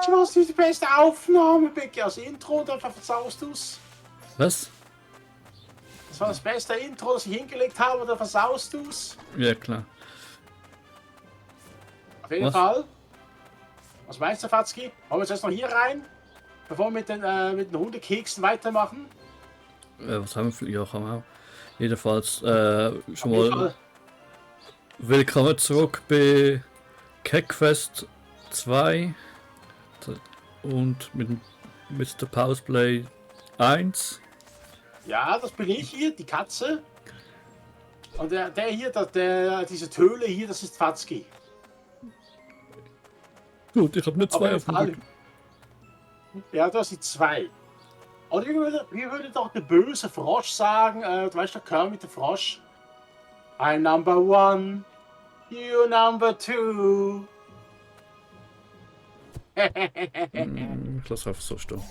Was ist die beste Aufnahme, Becky? Als Intro, dann versaust du's. Was? Das war das beste Intro, das ich hingelegt habe, dann versaust du's. Ja, klar. Auf jeden Fall. Was meinst du, Fatzki? Wollen wir jetzt noch hier rein, bevor wir mit den Hundekeksen weitermachen? Was haben wir für... Ja, haben wir auch. Jedenfalls, schon mal willkommen zurück bei Keckfest 2 und mit Mr. Pauseplay 1. Ja, das bin ich hier, die Katze. Und der hier, diese Töle hier, das ist Fatzki. Gut, ich habe nur 2 auf dem Rücken. Ja, das sind 2. Und wie würde doch der böse Frosch sagen, du weißt der Kermit der Frosch? I'm number 1, you number 2. Ich lasse einfach so stehen.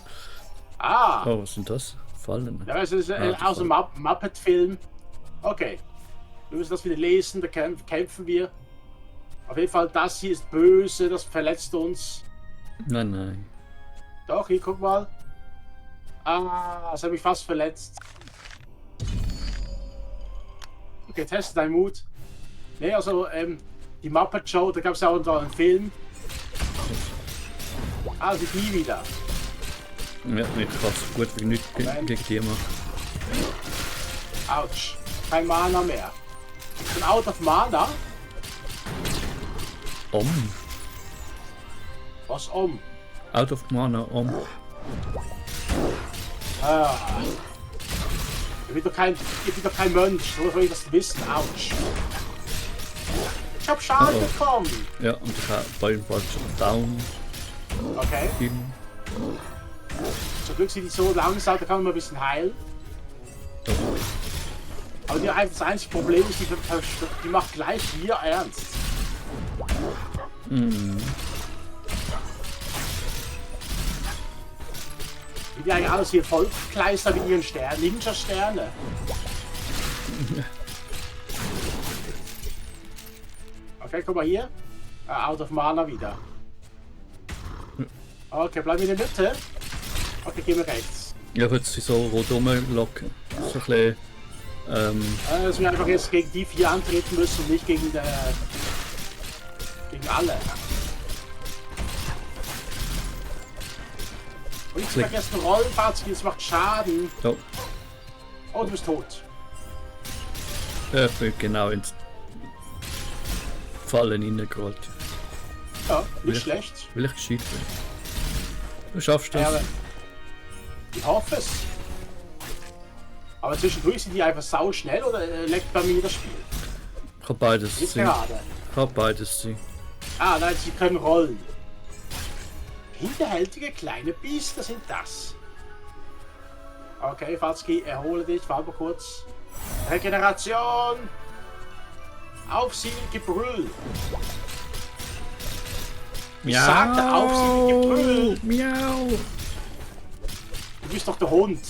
Ah. Oh, was sind das? Fallen. Ja, das ist aus dem Muppet-Film. Okay. Wir müssen das wieder lesen, da kämpfen wir. Auf jeden Fall, das hier ist böse, das verletzt uns. Nein, nein. Doch, hier, guck mal. Ah, das hat mich fast verletzt. Okay, teste deinen Mut. Ne, also, die Muppet Show, da gab es ja auch noch einen Film. Ah, die nie wieder. Ja, ich kann es gut wie nichts gegen die machen. Autsch. Kein Mana mehr. Ich bin out of Mana. Was Out of Mana, Ah. Ich bin doch kein Mönch, woher soll ich das wissen? Autsch. Ich hab Schaden bekommen. Ja, und ich habe bald schon down. Okay. Zum Glück sind die so langsam, da kann man mal ein bisschen heilen. Aber das einzige Problem ist, die macht gleich hier ernst. Die eigentlich alles hier vollkleister mit ihren Sternen, Ninja-Sterne. Okay, guck mal hier. Out of Mana wieder. Okay, bleib in der Mitte. Okay, gehen wir rechts. Ja, würde sie so rot rumlocken. So ein bisschen. Dass wir einfach jetzt gegen die 4 antreten müssen und nicht gegen alle. Und ich vergessen Rollenfahrzeug, das macht Schaden. Oh. Oh, du bist tot. Ich bin genau ins Fallen reingerollt. Ja, nicht schlecht. Will ich gescheit bin. Du schaffst das. Ja, ich hoffe es. Aber zwischendurch sind die einfach sau schnell oder leckt bei mir das Spiel? Ich habe beides Jetzt sein. gerade. Ich habe beides sein. Ah, nein, sie können rollen. Hinterhältige kleine Biester sind das. Okay, Fatzki, erhole dich, warte mal kurz. Regeneration! Auf sie, Gebrüll! Ich sagte auf sie, Gebrüll! Miau! Du bist doch der Hund.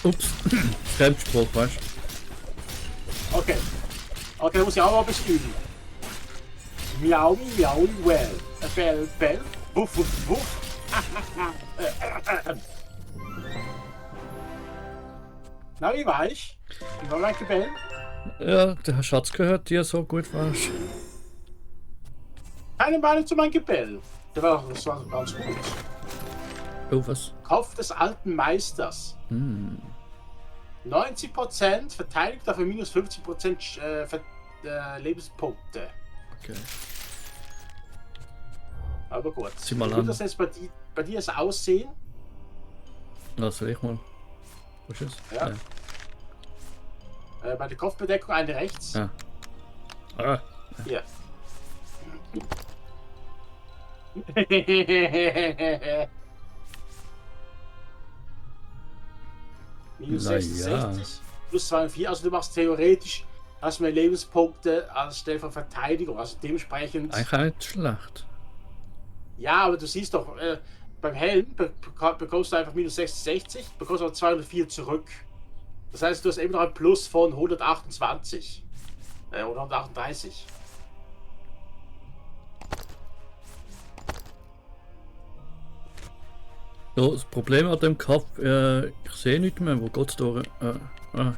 Ups. Fremdspruch, weißt du? Okay. Okay, da muss ich auch mal ein bisschen üben. Miau, miau, well. Bell, bell. Wuff, wuff, wuff. Na, wie war ich? Wie war mein Gebell? Ja, der Schatz gehört dir so gut, weißt du? Keine Meinung zu meinem Gebell. Das war ganz gut. Oh, was? Kopf des alten Meisters. 90% verteidigt, dafür minus 50% Lebenspunkte. Okay. Aber gut. Sieh mal Wie wird an. das jetzt bei dir so aussehen? Na, soll ich mal? Wo ist es? Ja. Bei der Kopfbedeckung eine rechts. Ja. Ah. Hier. Minus Na 66 plus 204, also du machst theoretisch hast mehr Lebenspunkte als Stelle von Verteidigung, also dementsprechend. Eigentlich auch nicht schlecht. Ja, aber du siehst doch, beim Helm bekommst du einfach minus 66, bekommst aber 204 zurück. Das heißt, du hast eben noch ein Plus von 128 oder So, das Problem an dem Kopf, ich sehe nicht mehr, wo geht's durch?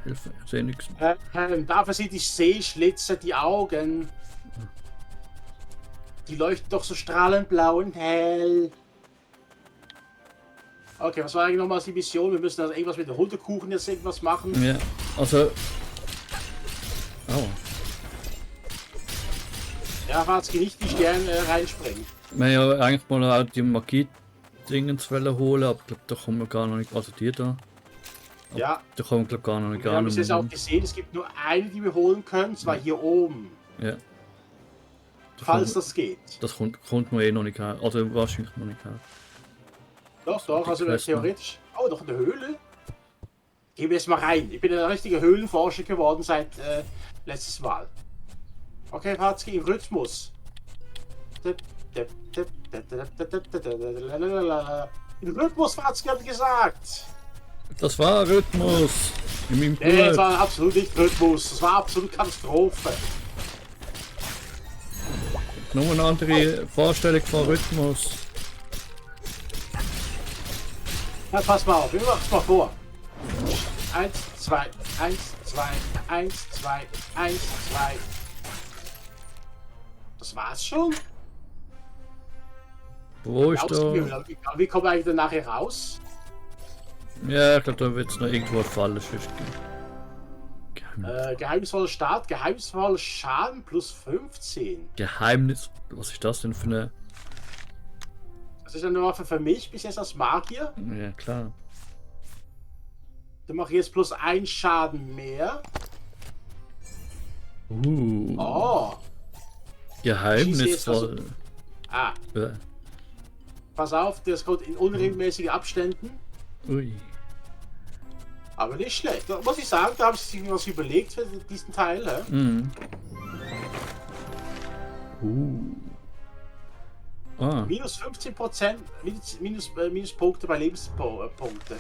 Hilfe, ich sehe nichts mehr. Dafür sind die Sehschlitze, die Augen. Die leuchten doch so strahlend blau und hell. Okay, was war eigentlich nochmal die Mission? Wir müssen also irgendwas mit den Hundekuchen jetzt irgendwas machen. Ja, also... Oh. Ja, Watzki, nicht die Sterne reinspringen. Wir haben ja eigentlich mal auch die Magie-Dingens holen, aber ich glaube, da kommen wir gar noch nicht... Also die da. Ja. Da kommen wir glaube gar noch nicht. Wir haben es jetzt auch gesehen, es gibt nur eine, die wir holen können, zwar hier oben. Ja. Falls das geht. Das kommt man eh noch nicht her. Also wahrscheinlich noch nicht her. Doch, also Quest theoretisch. Oh, doch eine Höhle. Gehen wir jetzt mal rein. Ich bin ein richtiger Höhlenforscher geworden seit letztes Mal. Okay, Watzki, im Rhythmus. Im Rhythmus, Watzki, hat gesagt. Das war Rhythmus! In meinem Nee, das Blut! war absolut nicht Rhythmus. Das war absolut Katastrophe. Nur eine andere Vorstellung von Rhythmus. Ja, pass mal auf, wir machen es mal vor. 1, 2, 1, 2, 1, 2, 1, 2. Das war's schon? Wo ist da? Wie kommen wir eigentlich dann nachher raus? Ja, ich glaube, da wird es noch irgendwo eine Falle geben. Geheimnisvoller Start, geheimnisvoller Schaden plus 15. Geheimnis. Was ist das denn für eine. Das ist eine Waffe für mich bis jetzt als Magier. Ja, klar. Dann mache ich jetzt plus 1 Schaden mehr. Oh. Geheimnisvoll. Ah, pass auf, das kommt in unregelmäßigen Abständen. Ui. Aber nicht schlecht. Da muss ich sagen, da haben sie sich was überlegt für diesen Teil. Hä? Mhm. Ah. Minus 15%, minus Punkte bei Lebenspunkte.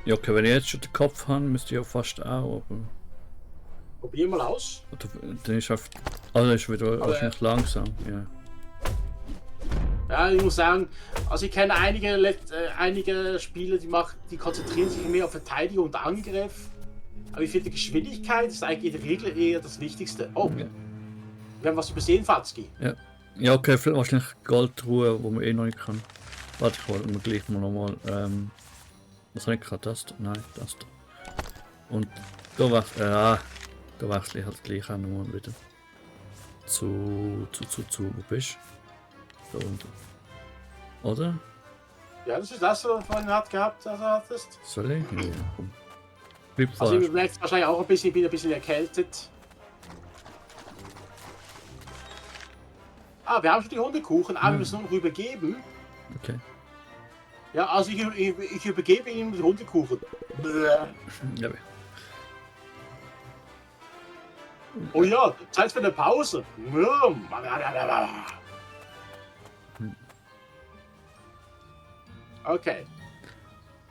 Ja, okay, wenn ich jetzt schon den Kopf habe, müsste ich ja fast auch, aber. Probier mal aus. Dann ist auf. Also ist wieder wahrscheinlich langsam, ja. Ja, ich muss sagen, also ich kenne einige Spieler, die konzentrieren sich mehr auf Verteidigung und Angriff. Aber ich finde, Geschwindigkeit ist eigentlich in der Regel eher das Wichtigste. Oh, Ja. wir haben was übersehen, Watzki. Ja, okay, vielleicht wahrscheinlich Goldruhe, wo man eh noch nicht kann. Warte, ich hole mir gleich mal nochmal. Was habe ich gerade? Das? Nein, das. Und da wechsle ich halt gleich auch nochmal wieder. Zu. Wo bist du? Da unten. Oder? Ja, das ist das, was du vorhin hattest. Soll ich? Ja, komm. Bleib Also falsch. ihr merkt wahrscheinlich auch ich bin ein bisschen erkältet. Ah, wir haben schon die Hundekuchen, aber wir müssen nur noch übergeben. Okay. Ja, also ich übergebe Ihnen den Hundekuchen. Ja, Oh ja, Zeit für eine Pause. Okay,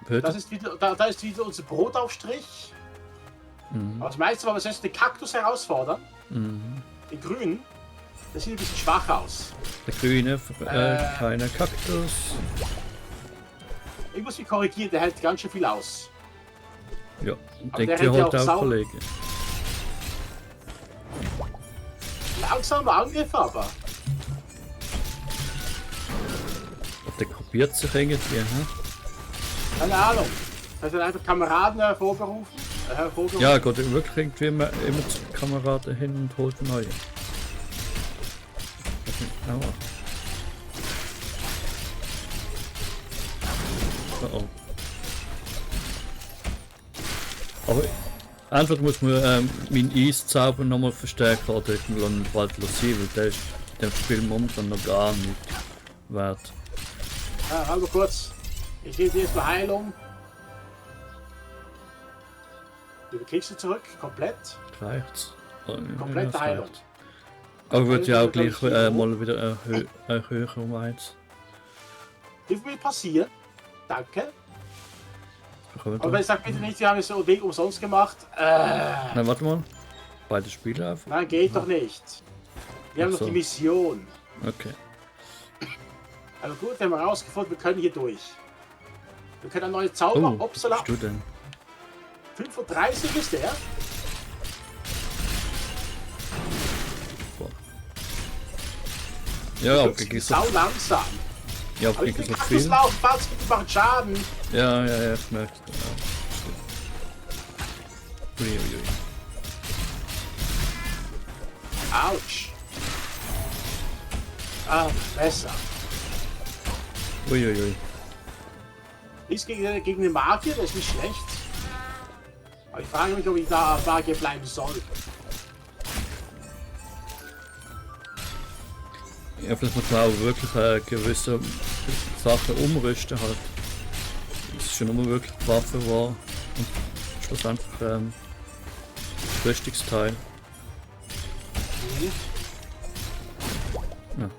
Hört das ist wieder, da ist wieder unser Brotaufstrich. Aber das meiste, was wir jetzt den Kaktus herausfordern, den grünen, der sieht ein bisschen schwach aus. Der grüne, keine Kaktus. Ich muss mich korrigieren, der hält ganz schön viel aus. Ja, Aber denke der ich hält ja halt auch auch Sau- verlegen. Langsamer Angriff aber. Der kopiert sich irgendwie, hä? Keine Ahnung. Hat er einfach Kameraden hervorgerufen? Ja, geht wirklich irgendwie immer zu Kameraden hin und holt neue. Aua. Oh. Aber entweder muss man meinen Eiszauber nochmal verstärken oder ich muss ihn bald sein, weil der ist dem Spiel momentan noch gar nicht wert. Ja, hallo kurz. Ich gebe dir jetzt mal Heilung. Du kriegst sie zurück, komplett. Reicht's? Oh, Komplette das Heilung. reicht. Aber wird ja auch gleich Heilung. mal wieder erhöhen um eins. Wie viel passieren? Danke. Bekommen wir Aber da? sag bitte nicht, wir haben es so Weg umsonst gemacht. Nein, warte mal. Beide Spiele einfach. Nein, geht doch nicht. Wir haben Ach noch so. die Mission. Okay. Aber gut, wir haben herausgefunden, wir können hier durch. Wir können einen neuen Zauber. Oh, was Upsala. bist du denn? 35 ist der. Boah. Ja, Du okay, bist gehst so, sau langsam. ja, Aber ich okay, bin so viel. Kaktuslaufen, falls die machen Schaden. Ja, ich merke. Ja. Ui. Autsch. Ah, besser. Ui. Nichts gegen den Magier, das ist nicht schlecht. Aber ich frage mich, ob ich da Magier bleiben soll. Ja, vielleicht muss man auch wirklich gewisse Sachen umrüsten halt. Das ist schon immer wirklich die Waffe war und schlussendlich das Rüstungsteil. Mhm. Ja.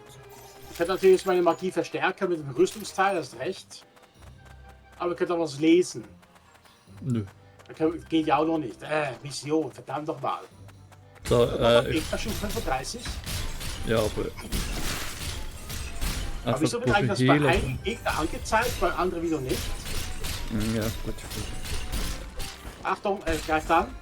Ich könnte natürlich meine Magie verstärken mit dem Rüstungsteil, das ist recht. Aber ich könnte auch was lesen. Nö. Geht ja auch noch nicht. Mission, verdammt doch mal. So, Ich schon 35. ja, aber. Aber wieso wird eigentlich das bei einem Gegner angezeigt, bei anderen wieder nicht? Ja, gut. Achtung, greift an.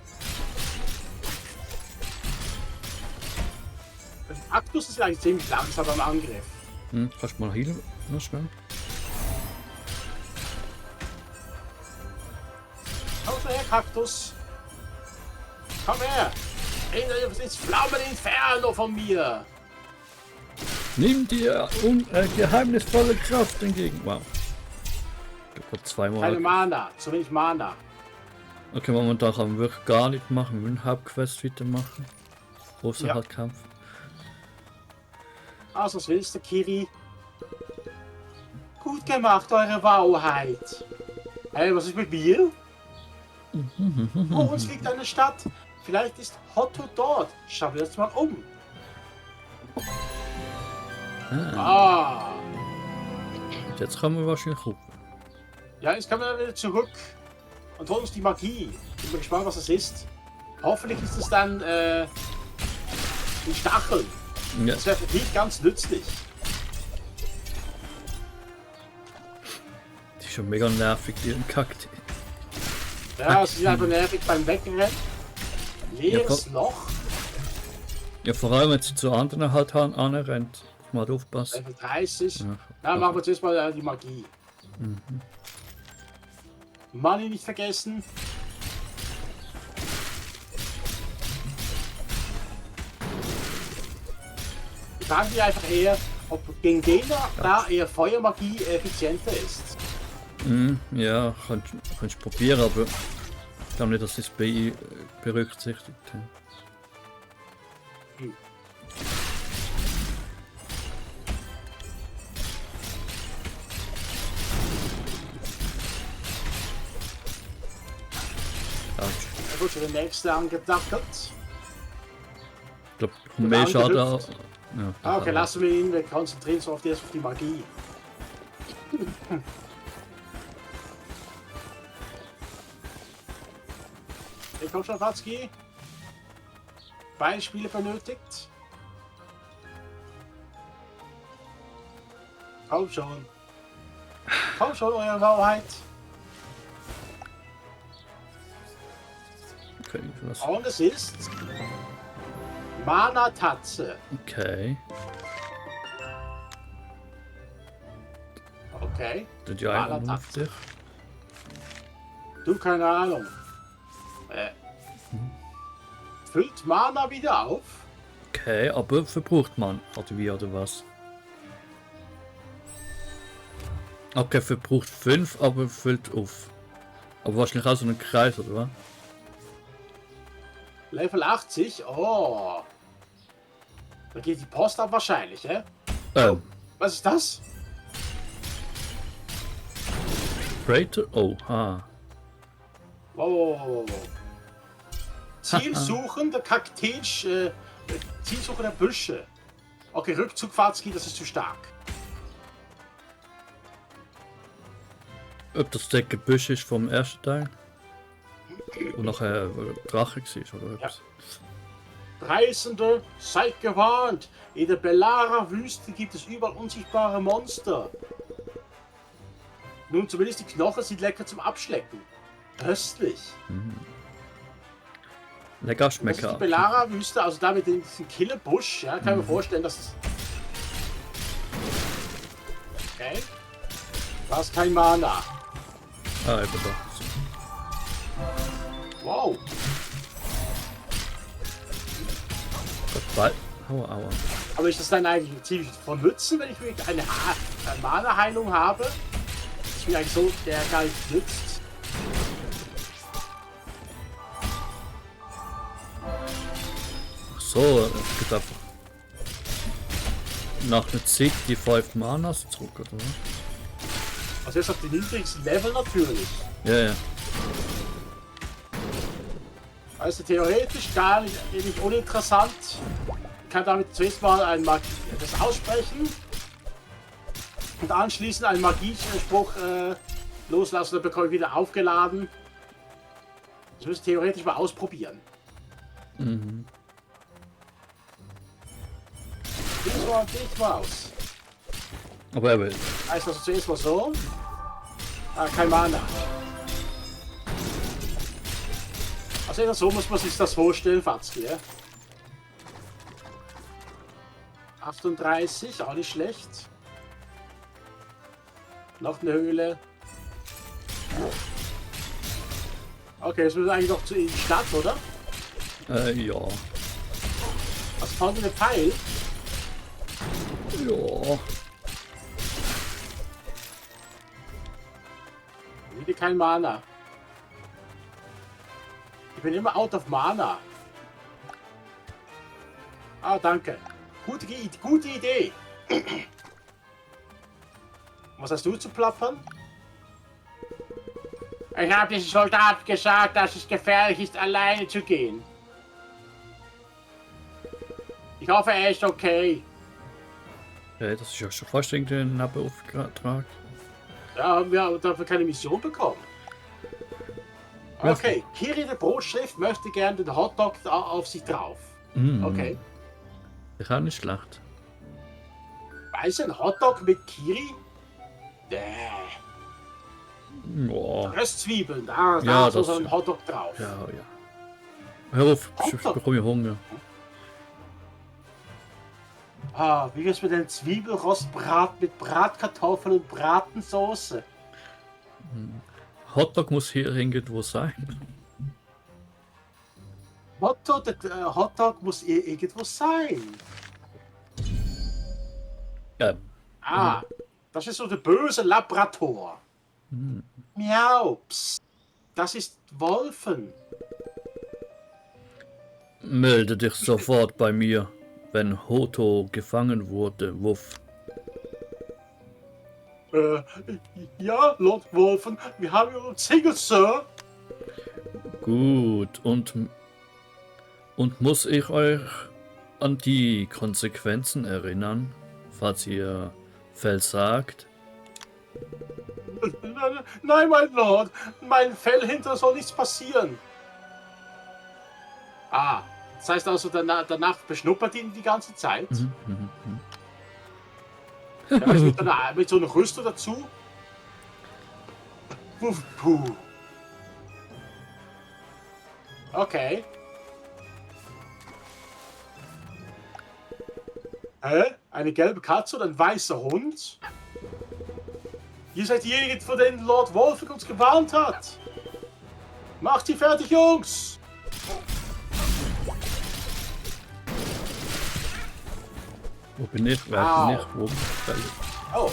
Der Aktus ist eigentlich ziemlich langsam beim Angriff. Kannst du mal healen? Noch schnell. Komm schon her, Kaktus. Komm her. Ins Flammeninferno von mir. Nimm dir geheimnisvolle Kraft entgegen. Wow. Ich hab grad zweimal. Keine Mana, zu wenig Mana. Okay, momentan kann man wirklich gar nicht machen. Wir müssen Hauptquest weitermachen. Außer Ja. halt Kampf. Also, was willst du, Kiri? Gut gemacht, eure Wahrheit. Hey, was ist mit mir? Vor uns liegt eine Stadt. Vielleicht ist Hotto dort. Schauen wir uns mal um. Ah. Und jetzt kann man wahrscheinlich gucken. Ja, jetzt können wir wieder zurück und holen uns die Magie. Ich bin gespannt, was es ist. Hoffentlich ist es dann die Stacheln. Ja. Das wäre für dich ganz nützlich. Die ist schon mega nervig, die Kakti. Ja, sie sind einfach nervig beim Wegrennen. Leeres Loch. Ja, vor allem wenn sie zu anderen halt anrennt. Mal aufpassen. Level 30. Ja. Na, machen wir zuerst mal die Magie. Money nicht vergessen. Ich frage mich einfach eher, ob gegen den da eher Feuermagie effizienter ist. Ja, kannst du probieren, aber ich glaube nicht, dass sie es berücksichtigt haben. Autsch. Da wird schon der nächste angedackelt. Ich glaube, mehr Schaden. angehüpft. Ja, Ah, okay, lassen wir ihn. Wir konzentrieren uns auf die Magie. Ich komm schon, Fatzki. Beispiele benötigt. Komm schon. Komm schon, eure Wahrheit. Okay, was? Und es ist Mana-Tatze. Okay. Okay. Tut die einen auf Mana-Tatze. dich? Du, keine Ahnung. Füllt Mana wieder auf? Okay, aber verbraucht man. Oder wie, oder was? Okay, verbraucht 5, aber füllt auf. Aber wahrscheinlich auch so einen Kreis, oder was? Level 80? Oh. Da geht die Post ab wahrscheinlich, hä? Was ist das? Freighter? Oh, Oh. Zielsuchende Kakteen, zielsuchende Büsche. Okay, Rückzug, Fatzki, das ist zu stark. Ob das der Gebüsch ist vom ersten Teil? Und nachher Drache war, oder etwas? Reisende, seid gewarnt! In der Bellara-Wüste gibt es überall unsichtbare Monster. Nun, zumindest die Knochen sind lecker zum Abschlecken. Köstlich. Lecker Das ist die Schmecker. Bellara-Wüste, also da mit diesem Killebusch, ja, kann ich mir vorstellen, dass es... Okay. Du hast kein Mana. Ah, eben doch. Wow. Gott, aua. Aber ist das dann eigentlich ziemlich von Nutzen, wenn ich wirklich eine Mana-Heilung habe? Ich bin eigentlich so, der gar nicht nützt. Ach so, es gibt einfach nach einer Zeit die 5 Manas zurück, oder? Also jetzt auf den niedrigsten Level natürlich. Ja. Also theoretisch gar nicht uninteressant. Ich kann damit zuerst mal das aussprechen und anschließend einen Magiespruch loslassen, dann bekomme ich wieder aufgeladen. Das müssen wir theoretisch mal ausprobieren. Dich Maus. Aber er will. Heißt also zuerst mal so. Kein Mana. Also so muss man sich das vorstellen, Fatzki, ja? 38, auch nicht schlecht. Noch eine Höhle. Okay, jetzt müssen wir eigentlich noch in die Stadt, oder? Ja. Was fand eine Pfeil? Ja. Wieder kein Mana. Ich bin immer out of Mana. Ah, danke. Gute Idee. Was hast du zu plappern? Ich habe diesem Soldat gesagt, dass es gefährlich ist, alleine zu gehen. Ich hoffe, er ist okay. Ja, das ist ja schon fast irgendein Nebenauftrag. Ja, haben wir dafür keine Mission bekommen. Okay, Kiri der Brotschrift möchte gerne den Hotdog auf sich drauf. Okay. Ich auch nicht schlecht. Weiß ein Hotdog mit Kiri? Ja. Röstzwiebeln, Ja, da ist das so ein ja. Hotdog drauf. Ja. Hör auf, ich Hotdog. bekomme Hunger. Wie wär's mit einem Zwiebelrostbrat mit Bratkartoffeln und Bratensoße? Hotdog muss hier irgendwo sein. Hotdog muss irgendwo sein. Das ist so der böse Labrator. Miau, psst. Das ist Wolfen. Melde dich sofort bei mir, wenn Hoto gefangen wurde, Wuff. Ja, Lord Wolfen, wir haben Ihre umzingelt, Sir. Gut, und muss ich euch an die Konsequenzen erinnern, falls ihr versagt? Nein, mein Lord, mein Fellhinter soll nichts passieren. Das heißt also, danach beschnuppert ihn die ganze Zeit. Ja, mit so einer Rüstung dazu. Puh. Okay. Eine gelbe Katze und ein weißer Hund? Ihr seid diejenigen, vor denen Lord Wolfgang uns gewarnt hat. Macht sie fertig, Jungs! Wo bin ich? Wer bin ich? Wo bin ich? Oh.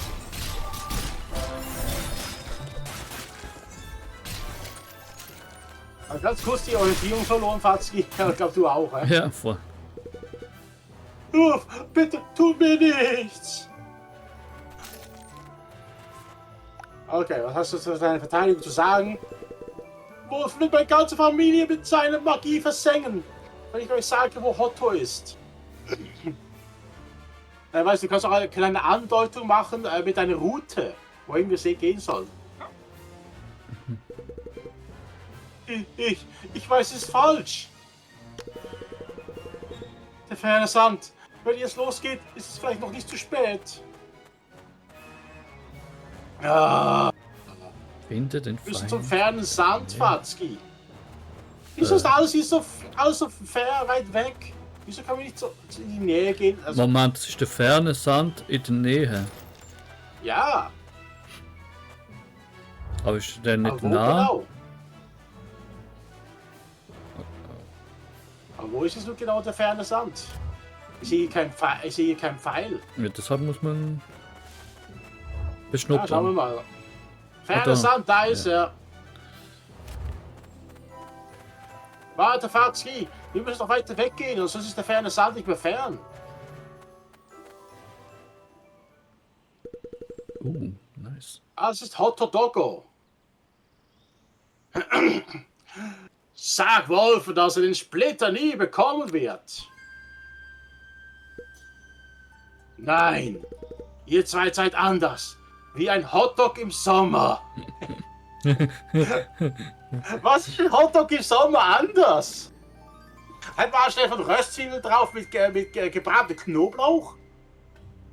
Also ganz kurz die Orientierung verloren, Fatzki. Ich glaube, du auch, hä? Ja, voll. Uff, bitte, tu mir nichts! Okay, was hast du zu deiner Verteidigung zu sagen? Wolf wird meine ganze Familie mit seiner Magie versengen, wenn ich euch sage, wo Hotto ist. Weißt du, kannst auch eine kleine Andeutung machen mit einer Route, wohin wir gehen sollen. Ich weiß, es ist falsch. Der ferne Sand. Wenn jetzt losgeht, ist es vielleicht noch nicht zu spät. Ja, Finde den wir müssen zum Feind. fernen Sand, Fatzki. Wieso ist alles hier so weit weg? Wieso kann man nicht so in die Nähe gehen? Also, Moment, das ist der ferne Sand in der Nähe. ja, Aber ist der aber nicht wo nah? genau? Aber wo ist es nun genau der ferne Sand? Ich sehe hier keinen Pfeil. Ja, deshalb muss man Ja, schauen wir beschnuppern. mal. Ferner da. Sand, da ist er. Warte, Fatzki, wir müssen noch weiter weggehen, sonst ist der ferne Sand nicht mehr fern. Nice. Ah, es ist Hotodoggo. Sag Wolf, dass er den Splitter nie bekommen wird. Nein, ihr zwei seid anders. Wie ein Hotdog im Sommer. Was ist ein Hotdog im Sommer anders? Hat man schnell von Röstzwiebeln drauf mit gebratenem Knoblauch?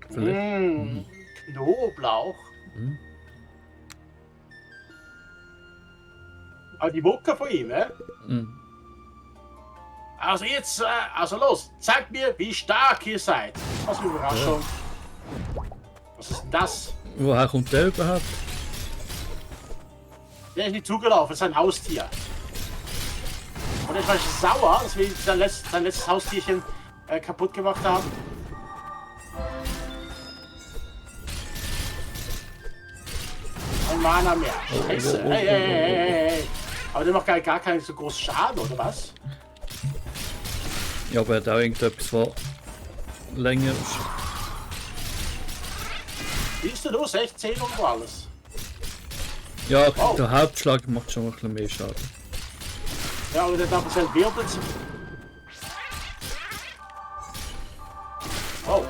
Vielleicht. Knoblauch. Mhm. Aber die Mucke von ihm, ne? Mhm. Also jetzt, also los, zeigt mir, wie stark ihr seid. Was eine Überraschung. Was ist denn das? Woher kommt der überhaupt? Der ist nicht zugelaufen, das ist ein Haustier. Und er ist wahrscheinlich sauer, dass wir sein letztes Haustierchen kaputt gemacht haben. Ein Mana mehr. Scheiße. Hey. Aber der macht gar keinen so großen Schaden, oder was? Ja, aber er hat auch irgendetwas, was länger ist. Siehst du, 16 und so alles. Ja, Wow. der Hauptschlag macht schon ein bisschen mehr Schaden. Ja, aber der darf es halt wirbelt. Oh.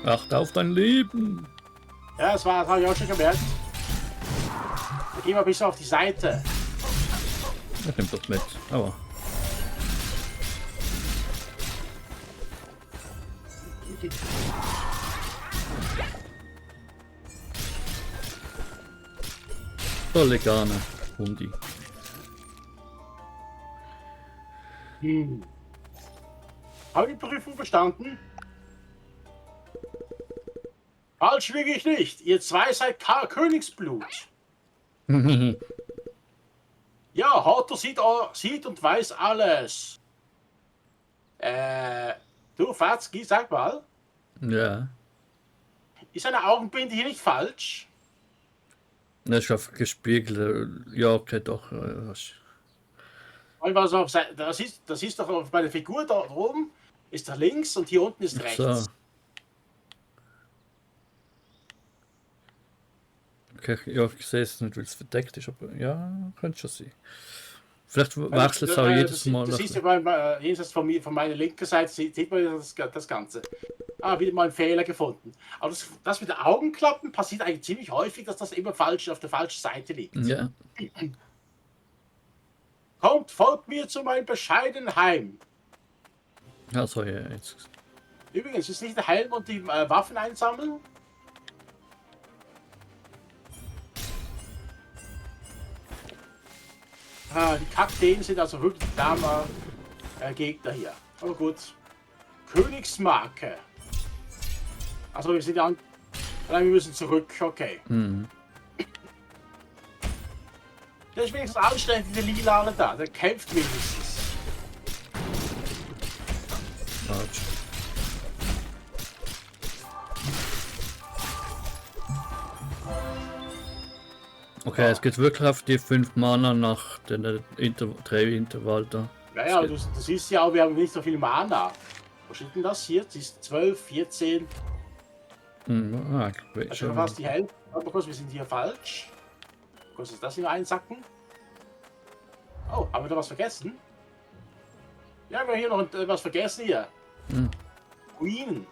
Acht auf dein Leben! Ja, das habe ich auch schon gemerkt. Wir gehen mal ein bisschen auf die Seite. Ich nehm das mit. Aber. Volle Garne, Hundi. Habe die Prüfung bestanden? Falsch liege ich nicht. Ihr zwei seid Königsblut. Ja, Hotto sieht und weiß alles. Du Fatzki, sag mal, Ja. ist eine Augenbinde hier nicht falsch? Das ist einfach gespiegelt. Ja, okay, doch. Weil was auf das ist doch bei der Figur da oben, ist da links und hier unten ist rechts. So. Okay, ja, ich sehe es nicht, weil es verdeckt ist, aber ja, könnte schon sein. Vielleicht wechselt es auch jedes Mal. Das siehst du jenseits von meiner linken Seite, sieht man das Ganze. Ah, wieder mal einen Fehler gefunden. Aber das mit den Augenklappen passiert eigentlich ziemlich häufig, dass das immer falsch auf der falschen Seite liegt. Ja. Kommt, folgt mir zu meinem bescheidenen Heim. Also, ja, jetzt. Übrigens, ist nicht der Helm und die Waffen einsammeln? Ah, die Kakteen sind also wirklich dama Gegner hier. Aber gut. Königsmarke. Also wir sind an. Wir müssen zurück, okay. Mhm. Der ist wenigstens anständig, der Lilane da. Der kämpft wenigstens. Autsch. Okay, es geht wirklich auf die 5 Mana nach den 3 Intervall da. Naja, Es du siehst ja auch, wir haben nicht so viel Mana. Wo steht denn das hier? Das ist 12, 14. Ich Also fast die Hälfte. Warte mal kurz, wir sind hier falsch. Kurz ist das hier einsacken. Oh, haben wir da was vergessen? Ja, wir haben hier noch was vergessen hier. Hm. Ruinen.